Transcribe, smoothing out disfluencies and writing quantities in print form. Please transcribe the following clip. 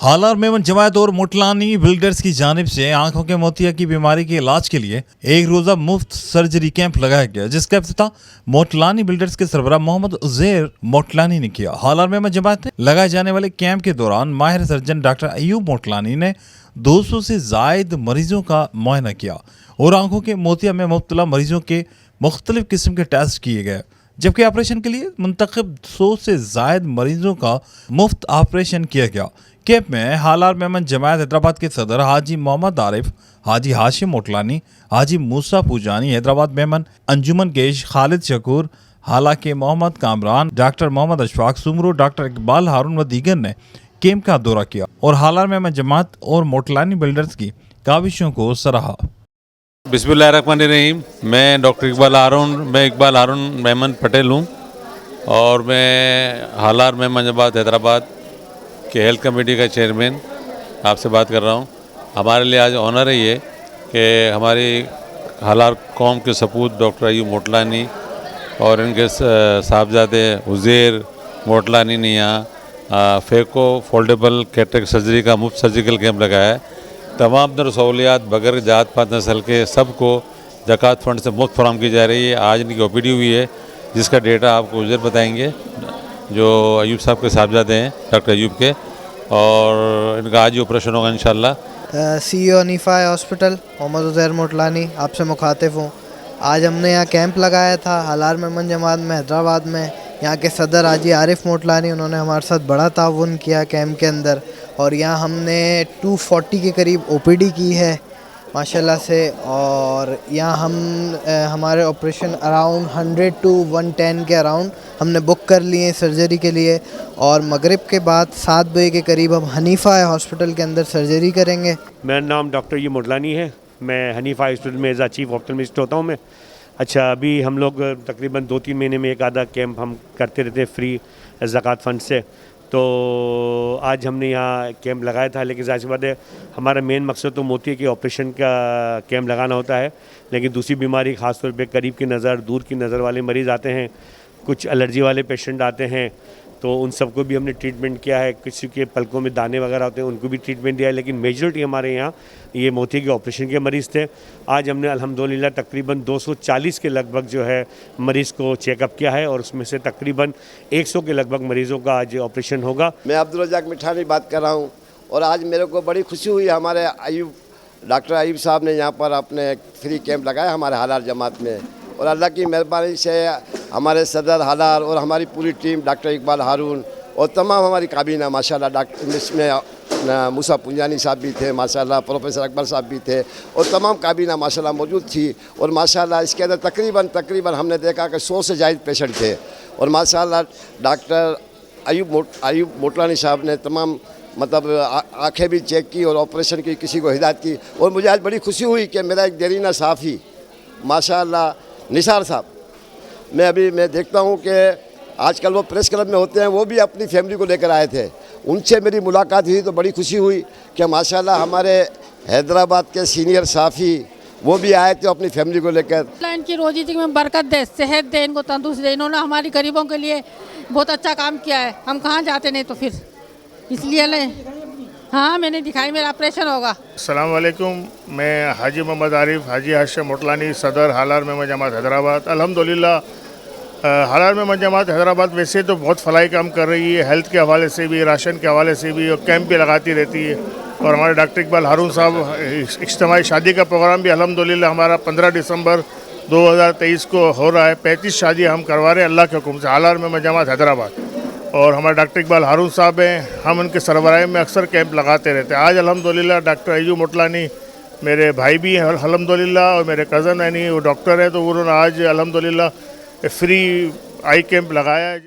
हालार मेमन जमायत और मोटलानी बिल्डर्स की जानिब से आंखों के मोतिया की बीमारी के इलाज के लिए एक रोजा मुफ्त सर्जरी कैंप लगाया गया, जिसका इफ्तिताह मोटलानी बिल्डर्स के सरबराह मोहम्मद उज़ैर मोटलानी ने किया। हालार मेमन जमायत में लगाए जाने वाले कैंप के दौरान माहिर सर्जन डॉक्टर अयूब मोटलानी ने 200 से जायद मरीजों का मुआयना किया और आंखों के मोतिया में मुब्तला मरीजों के मुख्तलिफ किस्म के टेस्ट किए गए, जबकि ऑपरेशन के लिए मुंतखब 100 से जायद मरीजों का मुफ्त ऑपरेशन किया गया। कैंप में हालार मेमन जमायत हैदराबाद के सदर हाजी मोहम्मद आरिफ, हाजी हाशिम मोटलानी, हाजी मूसा पूजानी, हैदराबाद मेमन अंजुमन गेश, खालिद शकूर, हाला के मोहम्मद कामरान, डॉक्टर मोहम्मद अशफाक सुमरो, डॉक्टर इकबाल हारून व दीगर ने कैंप का दौरा किया और हालार मेमन जमात और मोटलानी बिल्डर्स की काविशों को सराहा। बिस्मिल्लाहिर्रहमानिर्रहीम। मैं डॉक्टर इकबाल हारून मेमन पटेल हूँ और मैं हालार मेमन जमात हैदराबाद के हेल्थ कमेटी का चेयरमैन आपसे बात कर रहा हूँ। हमारे लिए आज ऑनर है ये कि हमारी हालार कौम के सपूत डॉक्टर अयूब मोटलानी और इनके साहबजादे उज़ैर मोटलानी ने यहाँ फेको फोल्डेबल कैटरेक्ट सर्जरी का मुफ्त सर्जिकल कैंप लगाया है। तमाम तर सहूलियात बगैर जात पात नस्ल के सबको ज़कात फ़ंड से मुफ्त फराहम की जा रही है। आज इनकी ओपीडी हुई है, जिसका डेटा आपको उज़ैर बताएंगे, जो अयूब साहब के साहबजादे हैं डॉक्टर अयूब के, और इनका आज ही ऑपरेशन होगा इंशाल्लाह। CEO हनीफा हॉस्पिटल मोहम्मद उज़ैर मोटलानी आपसे मुखातिब हूँ। आज हमने यहाँ कैंप लगाया था हालार मेमन जमात में हैदराबाद में। यहाँ के सदर हाजी आरिफ मोटलानी, उन्होंने हमारे साथ बड़ा ताउन किया कैंप के अंदर, और यहाँ हमने 240 के करीब OPD की है माशाल्लाह से। और यहाँ हमारे ऑपरेशन अराउंड 100 to 110 के अराउंड हमने बुक कर लिए हैं सर्जरी के लिए, और मगरिब के बाद 7 बजे के करीब हम हनीफा हॉस्पिटल के अंदर सर्जरी करेंगे। मेरा नाम डॉक्टर अयूब मोटलानी है। मैं हनीफा हॉस्पिटल में एज आ चीफ ऑप्थेल्मिस्ट होता हूँ मैं। अच्छा, अभी हम लोग तकरीबन 2-3 महीने में एक आधा कैंप हम करते रहते हैं फ्री ज़कात फ़ंड से। तो आज हमने यहाँ कैंप लगाया था, लेकिन ज़ाहिर सी बात है हमारा मेन मकसद तो मोतिया के ऑपरेशन का कैंप लगाना होता है, लेकिन दूसरी बीमारी ख़ास तौर पे करीब की नज़र, दूर की नज़र वाले मरीज़ आते हैं, कुछ एलर्जी वाले पेशेंट आते हैं, तो उन सबको भी हमने ट्रीटमेंट किया है। किसी के पलकों में दाने वगैरह होते हैं, उनको भी ट्रीटमेंट दिया है, लेकिन मेजॉरिटी हमारे यहाँ ये मोतिया के ऑपरेशन के मरीज़ थे। आज हमने अल्हम्दुलिल्लाह तकरीबन 240 के लगभग जो है मरीज़ को चेकअप किया है, और उसमें से तकरीबन 100 के लगभग मरीज़ों का आज ऑपरेशन होगा। मैं अब्दुल रज़ाक मिठानी बात कर रहा हूँ, और आज मेरे को बड़ी खुशी हुई, हमारे डॉक्टर अयूब साहब ने यहाँ पर अपने फ्री कैंप लगाया हमारे हालार जमात में, और अल्लाह की मेहरबानी से हमारे सदर हालार और हमारी पूरी टीम, डॉक्टर इकबाल हारून और तमाम हमारी काबीना माशाल्लाह, डॉक्टर इसमें मूसा पूजानी साहब भी थे माशाल्लाह, प्रोफेसर अकबर साहब भी थे, और तमाम काबीना माशाल्लाह मौजूद थी। और माशाल्लाह इसके अंदर तकरीबन हमने देखा कि 100 से ज़ायद पेशेंट थे, और माशाल्लाह डॉक्टर अयूब मोटलानी साहब ने तमाम मतलब आँखें भी चेक की और ऑपरेशन की, किसी को हिदायत की। और मुझे आज बड़ी खुशी हुई कि मेरा एक देरीना साफ़ी माशाल्लाह निसार साहब, मैं देखता हूँ कि आजकल वो प्रेस क्लब में होते हैं, वो भी अपनी फैमिली को लेकर आए थे, उनसे मेरी मुलाकात हुई तो बड़ी खुशी हुई कि माशाल्लाह हमारे हैदराबाद के सीनियर साफ़ी वो भी आए थे अपनी फैमिली को लेकर। इनकी रोजी में बरकत दे, सेहत दे, इनको तंदुरुस्त दे। इन्होंने हमारी गरीबों के लिए बहुत अच्छा काम किया है, हम कहाँ जाते नहीं तो फिर इसलिए हाँ मैंने दिखाई, मेरा ऑपरेशन होगा। अस्सलाम वालेकुम। मैं हाजी मोहम्मद आरिफ, हाजी हाशिम मोटलानी, सदर हालार मेमन जमात हैदराबाद। अल्हम्दुलिल्लाह हालार मेमन जमात हैदराबाद वैसे तो बहुत फलाई काम कर रही है, हेल्थ के हवाले से भी, राशन के हवाले से भी, और कैंप भी लगाती रहती है। और हमारे डॉक्टर इकबाल हारून साहब इज्तिमाई शादी का प्रोग्राम भी अल्हम्दुलिल्लाह हमारा 15 दिसंबर 2023 को हो रहा है। 35 शादी हम करवा रहे हैं अल्लाह के हुक्म से, हालार मेमन जमात हैदराबाद। और हमारे डॉक्टर इकबाल हारून साहब हैं, हम उनके सरबराही में अक्सर कैंप लगाते रहते हैं। आज अल्हम्दुलिल्लाह डॉक्टर अयूब मोटलानी मेरे भाई भी हैं अल्हम्दुलिल्लाह, और मेरे कज़न यानी वो डॉक्टर हैं, तो उन्होंने आज अल्हम्दुलिल्लाह फ्री आई कैंप लगाया है।